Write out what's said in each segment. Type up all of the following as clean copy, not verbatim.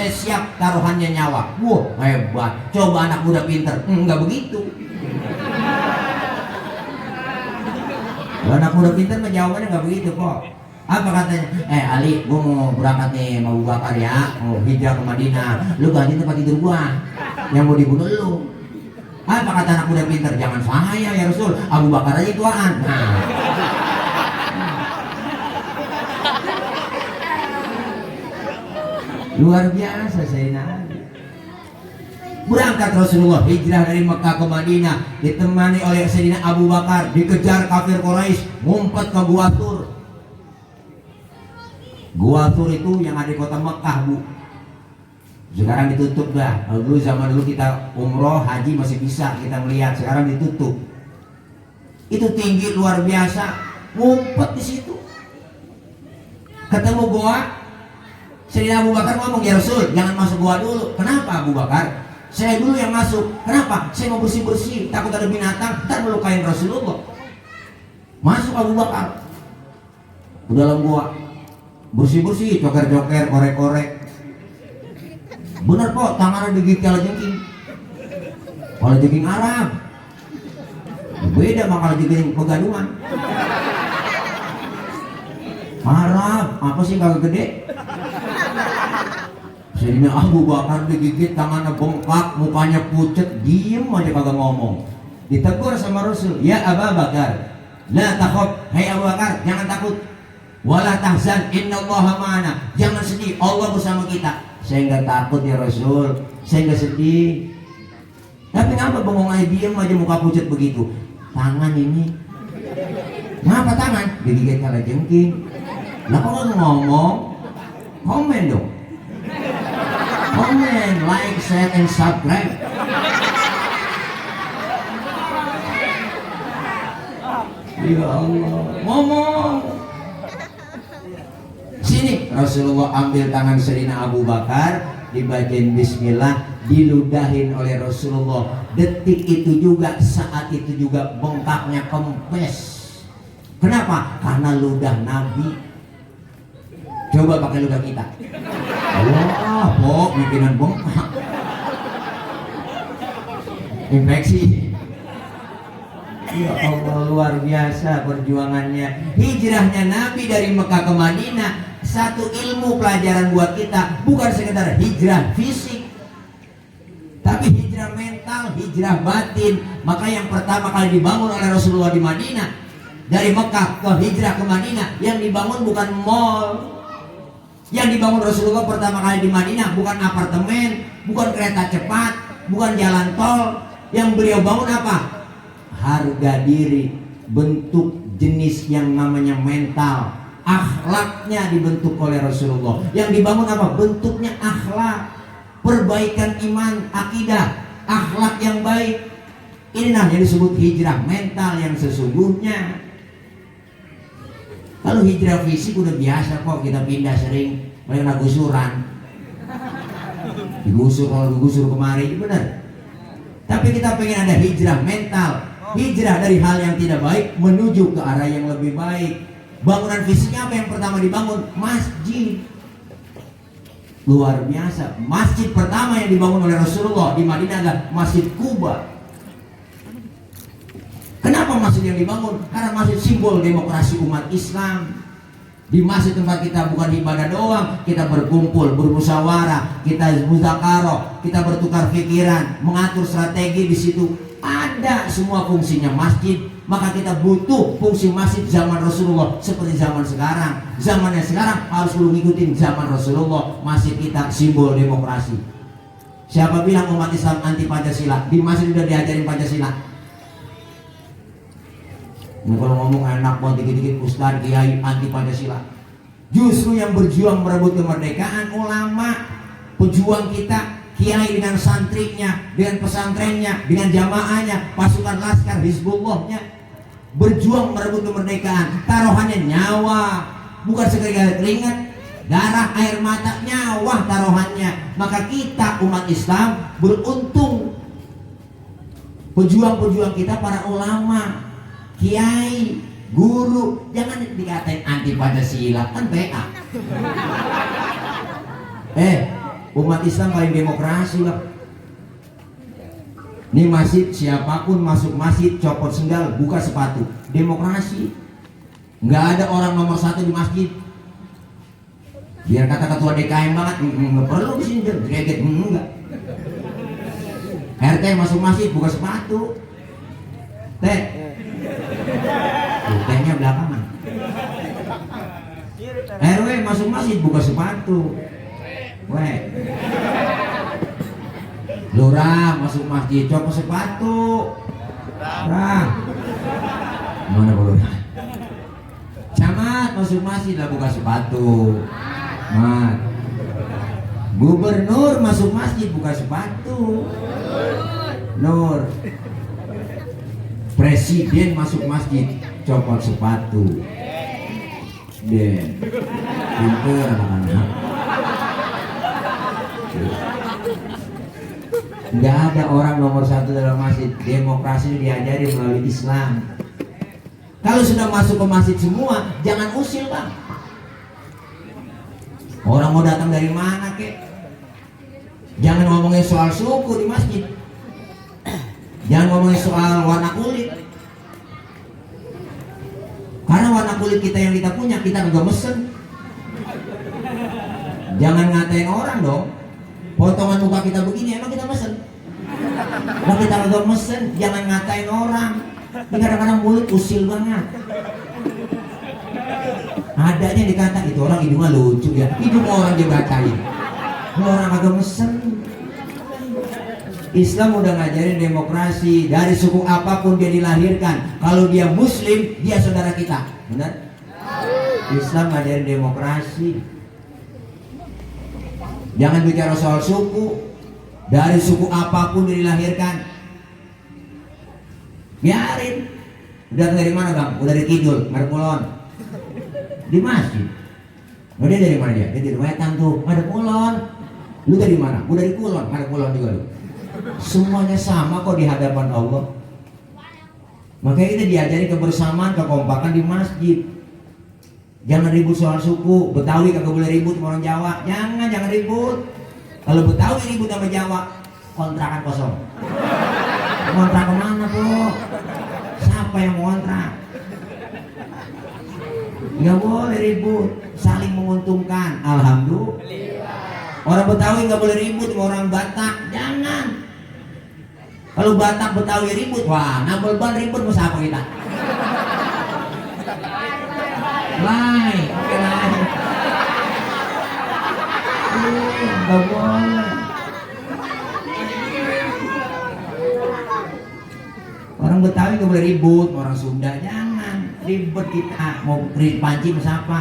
saya siap taruhannya nyawa. Wah, hebat. Coba anak muda pinter. Enggak begitu. Kalau anak muda pinter mah jawabannya enggak begitu kok. Apa katanya? Ali, gua mau berangkat nih sama Abu Bakar ya, mau hijrah ke Madinah. Lu ganti tempat tidur gua, yang mau dibunuh lu. Apa kata anak muda pinter? Jangan saya ya Rasul, Abu Bakar aja tuaan. Nah. Luar biasa Sayyidina Ali. Berangkat Rasulullah hijrah dari Mekah ke Madinah, ditemani oleh Sayyidina Abu Bakar, dikejar kafir Quraisy, ngumpet ke Gua Thur. Gua Thur itu yang ada di kota Mekah, Bu. Sekarang ditutup dah. Dulu zaman dulu kita umroh, haji masih bisa kita melihat, sekarang ditutup. Itu tinggi luar biasa, ngumpet di situ. Ketemu gua, Sayyidina Abu Bakar ngomong, ya Rasul, jangan masuk gua dulu. Kenapa Abu Bakar? Saya dulu yang masuk. Kenapa? Saya mau bersih-bersih, takut ada binatang, ntar melukain Rasulullah. Masuk Abu Bakar ke dalam gua, bersih-bersih, coker-coker, korek-korek. Bener kok, tangannya digigit kalajengking. Kalajengking Arab. Beda sama kalajengking pegaduhan. Arab, apa sih kagak gede? Sayyidina Abu Bakar digigit, tangannya bengkak, mukanya pucet, diem aja kagak ngomong. Ditegur sama Rasul, ya Abu Bakar, la takhaf, hai Abu Bakar, jangan takut. Wala tahzan, innallaha ma'ana. Jangan sedih, Allah bersama kita. Saya enggak takut ya Rasul, saya enggak sedih. Tapi ngapa bengong aja, diem aja, muka pucet begitu? Tangan ini. Ngapa tangan? Digigit kalajengking. Lah kok ngomong? Komen dong. Komen, like, share, and subscribe. Ya Allah, ngomong. Sini, Rasulullah ambil tangan Sayyidina Abu Bakar, dibacain Bismillah, diludahin oleh Rasulullah. Detik itu juga, saat itu juga bengkaknya kempes. Kenapa? Karena ludah Nabi. Coba pakai ludah kita. Wah, kok bikinan bengkak. Infeksi. Ya Allah, luar biasa perjuangannya. Hijrahnya Nabi dari Mekah ke Madinah, satu ilmu pelajaran buat kita, bukan sekedar hijrah fisik, tapi hijrah mental, hijrah batin. Maka yang pertama kali dibangun oleh Rasulullah di Madinah, dari Mekah ke hijrah ke Madinah, yang dibangun bukan mall. Yang dibangun Rasulullah pertama kali di Madinah bukan apartemen, bukan kereta cepat, bukan jalan tol. Yang beliau bangun apa? Harga diri, bentuk jenis yang namanya mental. Akhlaknya dibentuk oleh Rasulullah. Yang dibangun apa? Bentuknya akhlak, perbaikan iman, akidah, akhlak yang baik. Ini namanya disebut hijrah mental yang sesungguhnya. Kalau hijrah fisik udah biasa kok, kita pindah sering, mereka gusuran, digusur kalau digusur kemari, benar. Tapi kita pengen ada hijrah mental, hijrah dari hal yang tidak baik menuju ke arah yang lebih baik. Bangunan fisiknya apa yang pertama dibangun? Masjid. Luar biasa. Masjid pertama yang dibangun oleh Rasulullah di Madinah adalah Masjid Quba. Kenapa masjid yang dibangun? Karena masjid simbol demokrasi umat Islam. Di masjid tempat kita bukan ibadah doang, kita berkumpul, bermusyawarah, kita muzakarah, kita bertukar pikiran, mengatur strategi di situ. Ada semua fungsinya masjid. Maka kita butuh fungsi masjid zaman Rasulullah seperti zaman sekarang. Zamannya sekarang harus perlu ngikutin zaman Rasulullah. Masjid kita simbol demokrasi. Siapa bilang umat Islam anti Pancasila? Di masjid udah diajarin Pancasila. Ini kalau ngomong enak banget, dikit-dikit ustaz, kiai anti Pancasila. Justru yang berjuang merebut kemerdekaan ulama, pejuang kita, kiai dengan santrinya, dengan pesantrennya, dengan jamaahnya, pasukan laskar Hizbullahnya, berjuang merebut kemerdekaan. Taruhannya nyawa, bukan sekedar keringat, darah, air mata, nyawa taruhannya. Maka kita umat Islam beruntung, pejuang-pejuang kita para ulama, kiai, guru. Jangan dikatain anti Pancasila, kan PA. Umat Islam paling demokrasi lah. Ini masjid, siapapun masuk masjid copot sendal, buka sepatu, demokrasi. Nggak ada orang nomor satu di masjid. Biar kata ketua DKM banget, nggak perlu di sini greget, enggak. RT masuk masjid buka sepatu, T-nya belakangan. RW masuk masjid buka sepatu, Lurah masuk masjid copot sepatu, mana lurah? Camat masuk masjid lah buka sepatu, Gubernur masuk masjid buka sepatu, Nur. Presiden masuk masjid copot sepatu, Den. Pinter anak-anak. Nggak ada orang nomor satu dalam masjid. Demokrasi diajari melalui Islam. Kalau sudah masuk ke masjid semua, jangan usil bang. Orang mau datang dari mana kek? Jangan ngomongin soal suku di masjid. Jangan ngomongin soal warna kulit. Karena warna kulit kita yang kita punya, kita juga mesen. Jangan ngatain orang dong. Potongan muka kita begini, emang kita mesen? Nah kita agak mesen, jangan ngatain orang. Ini kadang-kadang mulut usil banget. Adanya dikata, itu orang hidungnya lucu ya. Hidung orang juga katain. Orang agak mesen. Islam udah ngajarin demokrasi. Dari suku apapun dia dilahirkan, kalau dia muslim, dia saudara kita. Benar? Islam ngajarin demokrasi. Jangan bicara soal suku. Dari suku apapun dia dilahirkan, biarin. Udah dari mana bang? Udah dari Kidul, ngadep Kulon. Di masjid. Oh, dia dari mana dia? Dia dari Wetan tuh, ngadep Kulon. Lu dari mana? Udah dari Kulon, ngadep Kulon juga lu. Semuanya sama kok di hadapan Allah. Makanya kita diajari kebersamaan, kekompakan di masjid. Jangan ribut soal suku. Betawi kagak boleh ribut sama orang Jawa. Jangan ribut. Kalau Betawi ribut sama Jawa, kontrakan kosong. Kontrak kemana bro? Siapa yang mau kontrak? Nggak boleh ribut, saling menguntungkan. Alhamdulillah. Orang Betawi nggak boleh ribut sama orang Batak. Jangan. Kalau Batak Betawi ribut, wah nambel ban ribut mau siapa kita? Lai, oke lai. Nggak boleh. Orang Betawi nggak boleh ribut, orang Sunda jangan ribut kita. Mau panci sama siapa?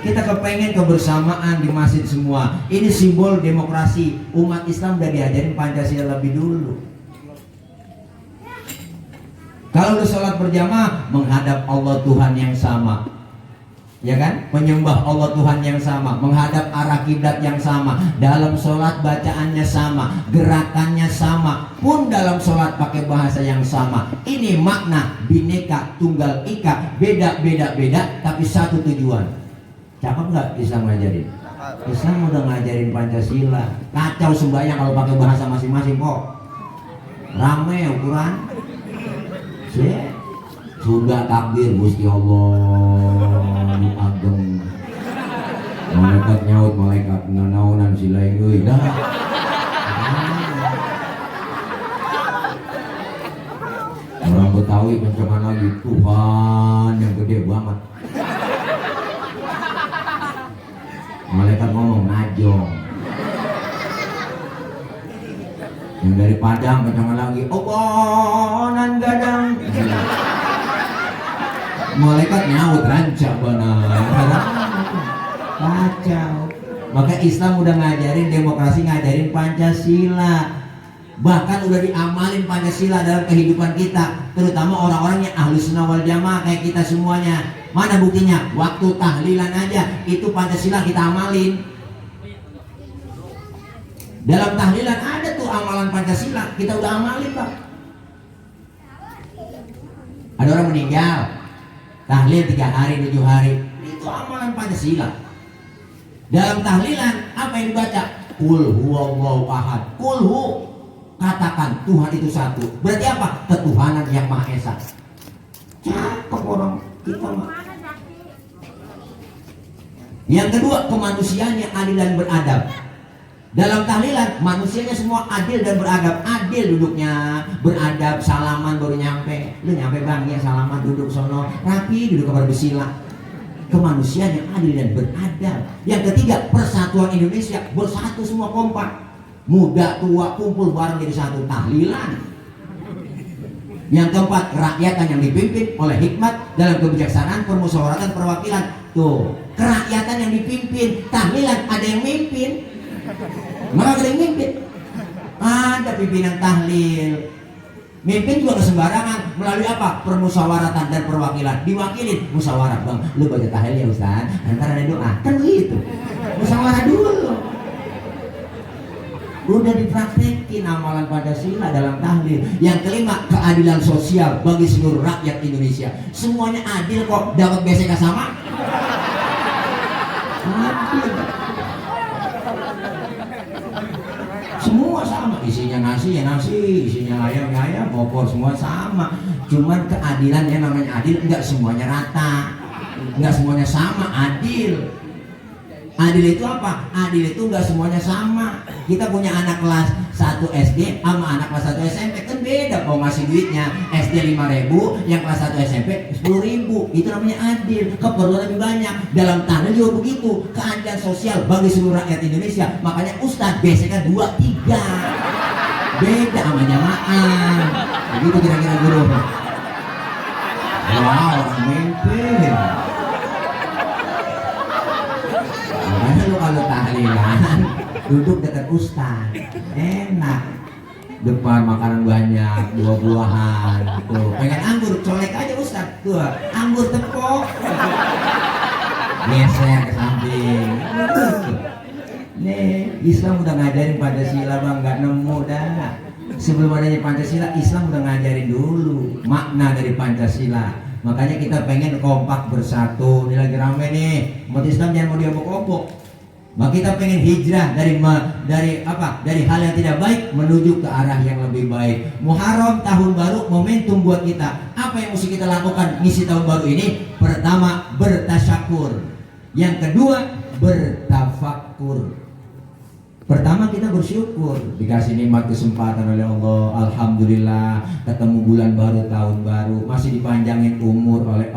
Kita kepengen kebersamaan di masjid semua. Ini simbol demokrasi. Umat Islam udah diajarin Pancasila lebih dulu. Kalau lu sholat berjamaah, menghadap Allah Tuhan yang sama, ya kan? Menyembah Allah Tuhan yang sama, menghadap arah kiblat yang sama. Dalam sholat bacaannya sama, gerakannya sama, pun dalam sholat pakai bahasa yang sama. Ini makna Bhinneka Tunggal Ika, beda, tapi satu tujuan. Cakep nggak Islam ngajarin? Islam udah ngajarin Pancasila. Kacau sembahyang kalau pakai bahasa masing-masing kok. Rame ukuran. Sudah takbir Gusti Allah nu ageng. Malaikat nyaut, malaikat nanaonan silaing euy dah. Orang Betawi kencengan lagi Tuhan yang gede banget. Malaikat ngomong najong. Yang dari Padang kencengan lagi Allah nan gadang. Malaikat nyaut rancak benar. Kacau. Maka Islam udah ngajarin demokrasi, ngajarin Pancasila. Bahkan udah diamalin Pancasila dalam kehidupan kita, terutama orang-orang yang Ahlus Sunnah wal Jamaah kayak kita semuanya. Mana buktinya? Waktu tahlilan aja itu Pancasila kita amalin. Dalam tahlilan ada tuh amalan Pancasila, kita udah amalin Pak. Ada orang meninggal, tahlil 3 hari 7 hari, itu amalan Pancasila. Dalam tahlilan apa yang dibaca? Qul huwallahu ahad. Qul hu, katakan Tuhan itu satu. Berarti apa? Ketuhanan yang Maha Esa. Cakep orang kita mah. Yang kedua, kemanusiaan yang adil dan beradab. Dalam tahlilan manusianya semua adil dan beradab. Adil duduknya, beradab, salaman baru nyampe. Lu nyampe bang, ya salaman, duduk sono, rapi, duduk kamar bersila. Kemanusiaan yang adil dan beradab. Yang ketiga, persatuan Indonesia, bersatu semua kompak. Muda tua kumpul bareng jadi satu, tahlilan. Yang keempat, kerakyatan yang dipimpin oleh hikmat dalam kebijaksanaan, permusyawaratan, perwakilan. Tuh, kerakyatan yang dipimpin, tahlilan ada yang mimpin. Maka ada yang mimpin. Ada pimpinan tahlil. Mimpin juga ke sembarangan. Melalui apa? Permusyawaratan dan perwakilan. Diwakilin, musyawarah. Bang, lu baca tahlil ya Ustaz, ntar ada doa. Kan begitu. Musyawarah dulu. Udah dipraktekin amalan Pancasila dalam tahlil. Yang kelima, keadilan sosial bagi seluruh rakyat Indonesia. Semuanya adil kok. Dapat BCK sama? Adil. Semua sama, isinya nasi ya nasi, isinya ayam ya ayam, opor semua sama. Cuman keadilan yang namanya adil, enggak semuanya rata, enggak semuanya sama. Adil, adil itu apa? Adil itu enggak semuanya sama. Kita punya anak kelas 1 SD sama anak kelas 1 SMP kan beda. Mau ngasih duitnya SD 5.000, yang kelas 1 SMP 10.000. Itu namanya adil. Keperluan lebih banyak. Dalam tahlil juga begitu. Keadilan sosial bagi seluruh rakyat Indonesia. Makanya Ustadz biasanya 2-3. Beda sama jamaah. Begitu kira-kira guru. Wow, orang mimpin. Makanya lu kalau tahlilan duduk dekat Ustaz, enak. Depan makanan banyak, buah-buahan. Tuh, pengen anggur, colek aja Ustaz. Tuh, anggur tepok. Geser ke samping. Nih, Islam udah ngajarin Pancasila bang, nggak nemu dah. Sebelum adanya Pancasila, Islam udah ngajarin dulu makna dari Pancasila. Makanya kita pengen kompak bersatu. Ini lagi rame nih, umat Islam jangan mau diobok-obok. Maka kita pengen hijrah dari hal yang tidak baik menuju ke arah yang lebih baik. Muharram, tahun baru, momentum buat kita. Apa yang mesti kita lakukan ngisi tahun baru ini? Pertama, bertasyakur. Yang kedua, bertafakur. Pertama, kita bersyukur dikasih nikmat kesempatan oleh Allah. Alhamdulillah ketemu bulan baru, tahun baru, masih dipanjangin umur oleh Allah.